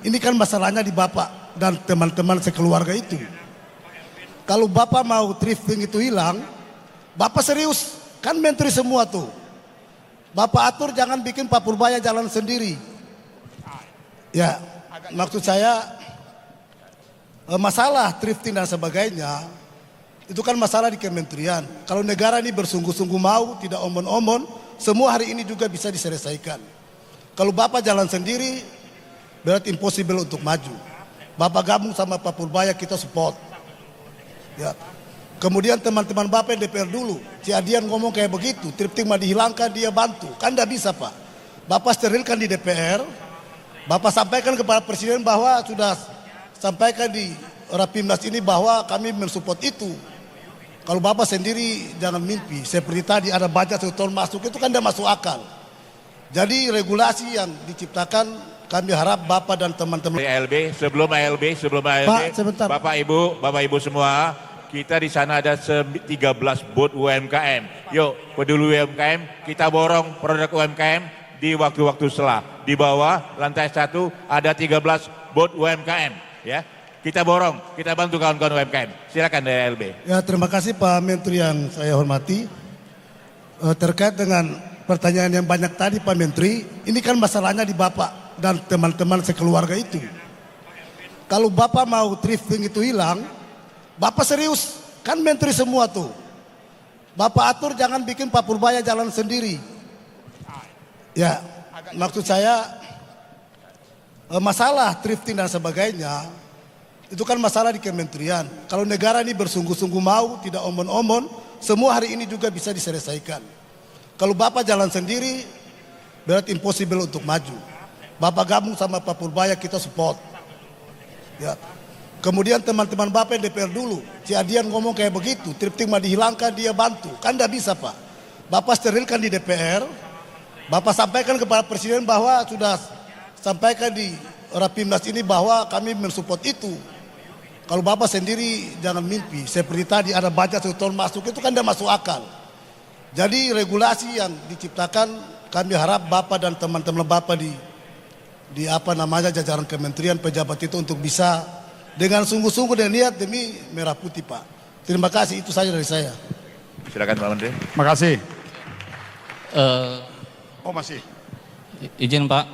Ini kan masalahnya di Bapak dan teman-teman sekeluarga itu. Kalau Bapak mau thrifting itu hilang, Bapak serius, kan menteri semua tuh. Bapak atur jangan bikin Pak Purbaya jalan sendiri. Ya, maksud saya masalah thrifting dan sebagainya, itu kan masalah di kementerian. Kalau negara ini bersungguh-sungguh mau, tidak omon-omon, semua hari ini juga bisa diselesaikan. Kalau Bapak jalan sendiri, berarti impossible untuk maju. Bapak gabung sama Pak Purbaya, kita support. Ya. Kemudian teman-teman Bapak yang DPR dulu, si Adian ngomong kayak begitu, thrifting mah dihilangkan, dia bantu. Kan tidak bisa Pak. Bapak sterilkan di DPR, Bapak sampaikan kepada Presiden bahwa sudah sampaikan di Rapimnas ini bahwa kami mensupport itu. Kalau Bapak sendiri jangan mimpi, seperti tadi ada budget 1 tahun masuk, itu kan tidak masuk akal. Jadi regulasi yang diciptakan, kami harap Bapak dan teman-teman sebelum ALB, Pak, sebentar. Bapak Ibu semua, kita di sana ada 13 booth UMKM. Yuk, peduli UMKM, kita borong produk UMKM di waktu-waktu setelah. Di bawah lantai 1 ada 13 booth UMKM, ya. Kita borong, kita bantu kawan-kawan UMKM. Silakan dari ALB. Ya, terima kasih Pak Menteri yang saya hormati. Terkait dengan pertanyaan yang banyak tadi Pak Menteri, ini kan masalahnya di Bapak dan teman-teman sekeluarga itu. Kalau Bapak mau thrifting itu hilang, Bapak serius, kan menteri semua tuh. Bapak atur jangan bikin Pak Purbaya jalan sendiri. Ya, maksud saya masalah thrifting dan sebagainya, itu kan masalah di kementerian. Kalau negara ini bersungguh-sungguh mau, tidak omon-omon, semua hari ini juga bisa diselesaikan. Kalau Bapak jalan sendiri, berarti impossible untuk maju. Bapak gabung sama Pak Purbaya, kita support. Ya. Kemudian teman-teman Bapak yang DPR dulu, si Adian ngomong kayak begitu, thrifting mah dihilangkan, dia bantu. Kan tidak bisa Pak. Bapak sterilkan di DPR, Bapak sampaikan kepada Presiden bahwa sudah sampaikan di Rapimnas ini bahwa kami mensupport itu. Kalau Bapak sendiri jangan mimpi, seperti tadi ada budget 1 tahun masuk, itu kan tidak masuk akal. Jadi regulasi yang diciptakan, kami harap Bapak dan teman-teman Bapak di jajaran kementerian pejabat itu untuk bisa dengan sungguh-sungguh dan niat demi merah putih Pak. Terima kasih, itu saja dari saya. Silakan Pak Menteri. Terima kasih. Masih. Izin Pak,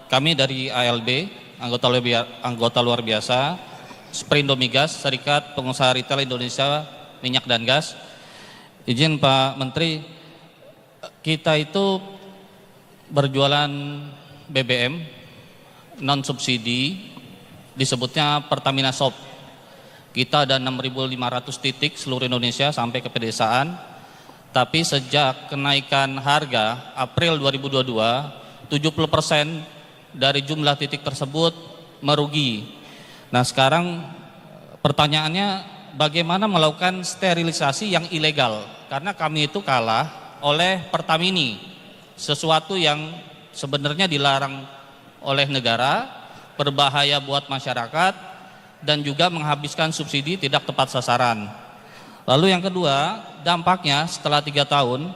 kami dari ALB, anggota luar biasa, Sprindo Migas, Serikat Pengusaha Retail Indonesia Minyak dan Gas. Izin Pak Menteri, kita itu berjualan BBM non subsidi, disebutnya Pertamina Shop. Kita ada 6.500 titik seluruh Indonesia sampai ke pedesaan. Tapi sejak kenaikan harga April 2022, 70% dari jumlah titik tersebut merugi. Nah, sekarang pertanyaannya bagaimana melakukan sterilisasi yang ilegal? Karena kami itu kalah oleh Pertamini, sesuatu yang sebenarnya dilarang oleh negara, berbahaya buat masyarakat, dan juga menghabiskan subsidi tidak tepat sasaran. Lalu yang kedua, dampaknya setelah 3 tahun,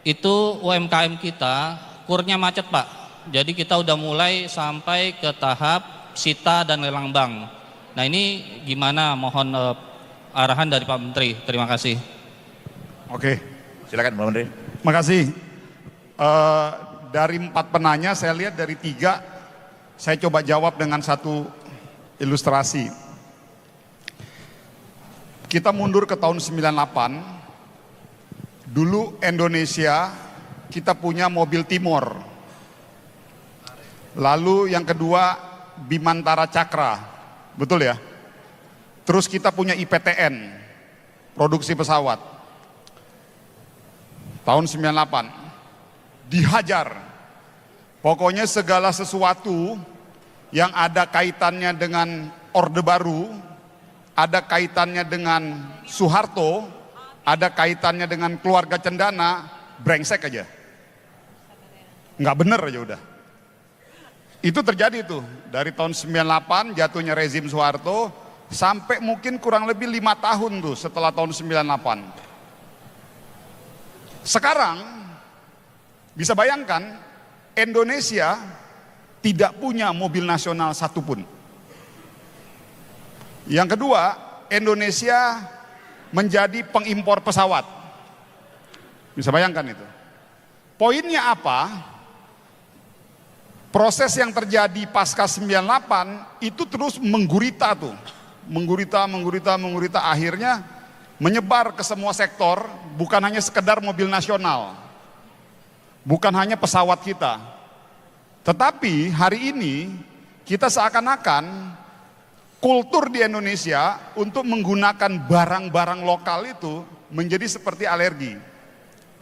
itu UMKM kita kurnya macet Pak. Jadi kita udah mulai sampai ke tahap sita dan lelang bank. Nah ini gimana, mohon arahan dari Pak Menteri. Terima kasih. Oke. Silakan Pak Menteri. Terima kasih. Dari 4 penanya, saya lihat dari 3, saya coba jawab dengan 1 ilustrasi. Kita mundur ke tahun 98, dulu Indonesia kita punya mobil Timor. Lalu yang kedua Bimantara Cakra, betul ya? Terus kita punya IPTN, produksi pesawat. Tahun 98, dihajar. Pokoknya segala sesuatu yang ada kaitannya dengan Orde Baru, ada kaitannya dengan Soeharto, ada kaitannya dengan keluarga Cendana, brengsek aja. Nggak bener aja udah. Itu terjadi tuh, dari tahun 98 jatuhnya rezim Soeharto, sampai mungkin kurang lebih 5 tahun tuh setelah tahun 98. Sekarang, bisa bayangkan, Indonesia tidak punya mobil nasional satupun. Yang kedua, Indonesia menjadi pengimpor pesawat. Bisa bayangkan itu. Poinnya apa? Proses yang terjadi pasca 98 itu terus menggurita tuh. Menggurita, akhirnya menyebar ke semua sektor, bukan hanya sekedar mobil nasional. Bukan hanya pesawat kita. Tetapi hari ini kita seakan-akan kultur di Indonesia untuk menggunakan barang-barang lokal itu menjadi seperti alergi.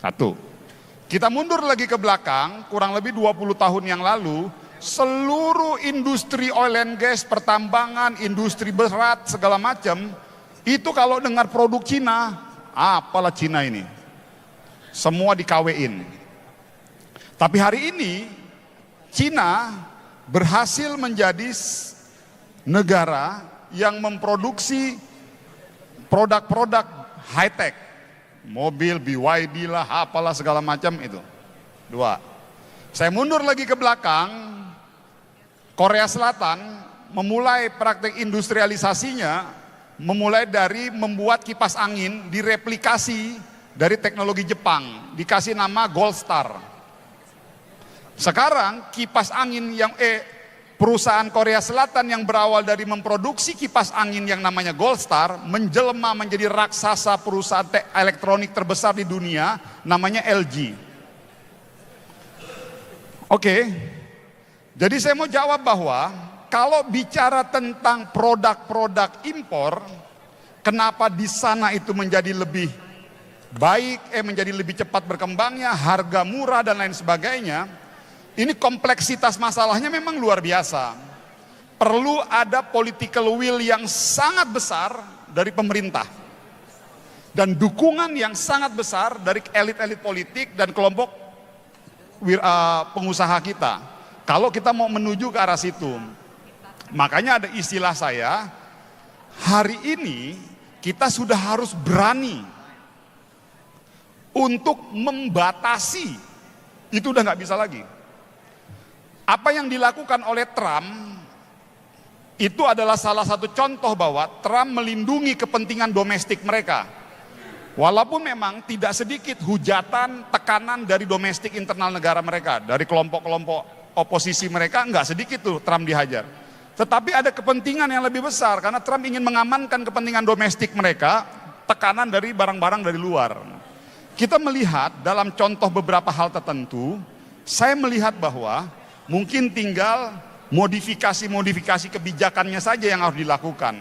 Satu. Kita mundur lagi ke belakang, kurang lebih 20 tahun yang lalu, seluruh industri oil and gas, pertambangan, industri berat, segala macam, itu kalau dengar produk Cina, apalah Cina ini. Semua dikawein. Tapi hari ini, Cina berhasil menjadi negara yang memproduksi produk-produk high-tech. Mobil, BYD lah, apalah segala macam itu. Dua. Saya mundur lagi ke belakang, Korea Selatan memulai praktek industrialisasinya, memulai dari membuat kipas angin direplikasi dari teknologi Jepang, dikasih nama Gold Star. Sekarang kipas angin yang perusahaan Korea Selatan yang berawal dari memproduksi kipas angin yang namanya Gold Star menjelma menjadi raksasa perusahaan elektronik terbesar di dunia namanya LG. Oke. Jadi saya mau jawab bahwa kalau bicara tentang produk-produk impor, kenapa di sana itu menjadi lebih baik, menjadi lebih cepat berkembangnya, harga murah dan lain sebagainya. Ini kompleksitas masalahnya memang luar biasa. Perlu ada political will yang sangat besar dari pemerintah. Dan dukungan yang sangat besar dari elit-elit politik dan kelompok pengusaha kita. Kalau kita mau menuju ke arah situ. Makanya ada istilah saya, hari ini kita sudah harus berani untuk membatasi. Itu udah nggak bisa lagi. Apa yang dilakukan oleh Trump itu adalah salah satu contoh bahwa Trump melindungi kepentingan domestik mereka. Walaupun memang tidak sedikit hujatan, tekanan dari domestik internal negara mereka, dari kelompok-kelompok oposisi mereka, enggak sedikit tuh Trump dihajar. Tetapi ada kepentingan yang lebih besar karena Trump ingin mengamankan kepentingan domestik mereka, tekanan dari barang-barang dari luar. Kita melihat dalam contoh beberapa hal tertentu, saya melihat bahwa mungkin tinggal modifikasi kebijakannya saja yang harus dilakukan.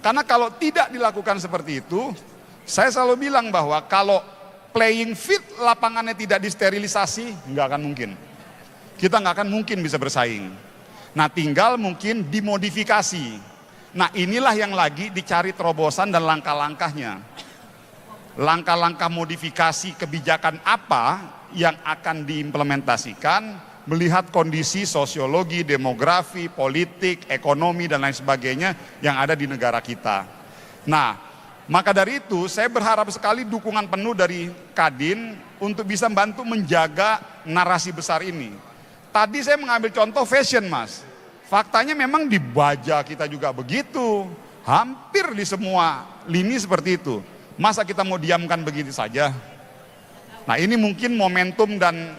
Karena kalau tidak dilakukan seperti itu, saya selalu bilang bahwa kalau playing field lapangannya tidak disterilisasi, nggak akan mungkin. Kita nggak akan mungkin bisa bersaing. Nah tinggal mungkin dimodifikasi. Nah inilah yang lagi dicari terobosan dan langkah-langkahnya. Langkah-langkah modifikasi kebijakan apa yang akan diimplementasikan, melihat kondisi sosiologi, demografi, politik, ekonomi, dan lain sebagainya yang ada di negara kita. Nah, maka dari itu saya berharap sekali dukungan penuh dari Kadin untuk bisa membantu menjaga narasi besar ini. Tadi saya mengambil contoh fashion, Mas. Faktanya memang di baja kita juga begitu. Hampir di semua lini seperti itu. Masa kita mau diamkan begitu saja? Nah, ini mungkin momentum dan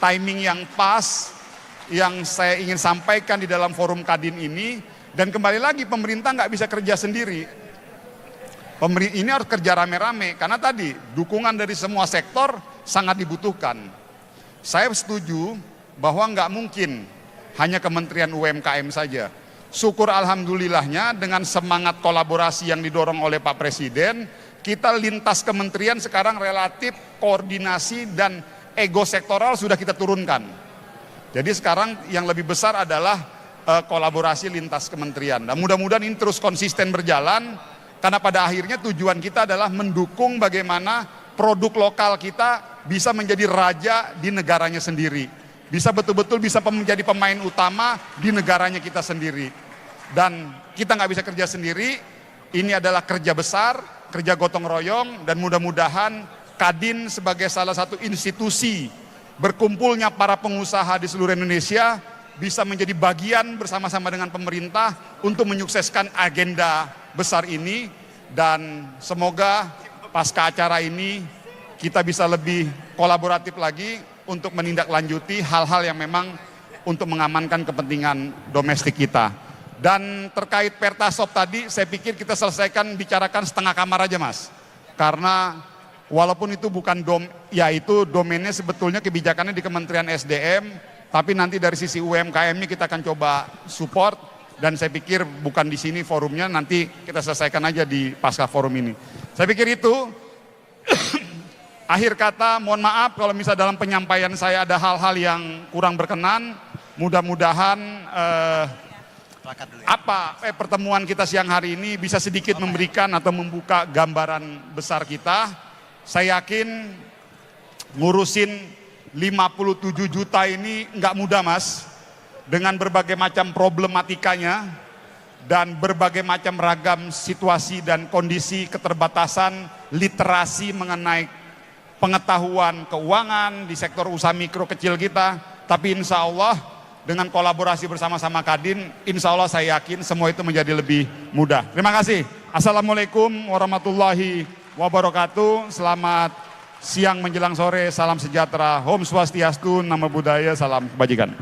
timing yang pas yang saya ingin sampaikan di dalam forum Kadin ini. Dan kembali lagi pemerintah nggak bisa kerja sendiri. Ini harus kerja rame-rame karena tadi dukungan dari semua sektor sangat dibutuhkan. Saya setuju bahwa nggak mungkin hanya Kementerian UMKM saja. Syukur alhamdulillahnya dengan semangat kolaborasi yang didorong oleh Pak Presiden, kita lintas kementerian sekarang relatif koordinasi dan ego sektoral sudah kita turunkan. Jadi sekarang yang lebih besar adalah kolaborasi lintas kementerian. Dan mudah-mudahan ini terus konsisten berjalan, karena pada akhirnya tujuan kita adalah mendukung bagaimana produk lokal kita bisa menjadi raja di negaranya sendiri. Bisa betul-betul bisa menjadi pemain utama di negaranya kita sendiri. Dan kita nggak bisa kerja sendiri, ini adalah kerja besar, kerja gotong royong, dan mudah-mudahan Kadin sebagai salah satu institusi berkumpulnya para pengusaha di seluruh Indonesia bisa menjadi bagian bersama-sama dengan pemerintah untuk menyukseskan agenda besar ini, dan semoga pasca acara ini kita bisa lebih kolaboratif lagi untuk menindaklanjuti hal-hal yang memang untuk mengamankan kepentingan domestik kita. Dan terkait Pertasop tadi, saya pikir kita selesaikan bicarakan setengah kamar aja Mas. Karena walaupun itu bukan itu domainnya sebetulnya kebijakannya di Kementerian SDM, tapi nanti dari sisi UMKM-nya kita akan coba support, dan saya pikir bukan di sini forumnya, nanti kita selesaikan aja di pasca forum ini. Saya pikir itu. Akhir kata, mohon maaf kalau misalnya dalam penyampaian saya ada hal-hal yang kurang berkenan. Mudah-mudahan pertemuan kita siang hari ini bisa sedikit memberikan atau membuka gambaran besar kita. Saya yakin ngurusin 57 juta ini nggak mudah Mas, dengan berbagai macam problematikanya dan berbagai macam ragam situasi dan kondisi keterbatasan literasi mengenai pengetahuan keuangan di sektor usaha mikro kecil kita. Tapi insya Allah dengan kolaborasi bersama-sama Kadin, insya Allah saya yakin semua itu menjadi lebih mudah. Terima kasih. Assalamualaikum warahmatullahi wabarakatuh. Selamat siang menjelang sore, salam sejahtera, Om Swastiastu, Namo Buddhaya, salam kebajikan.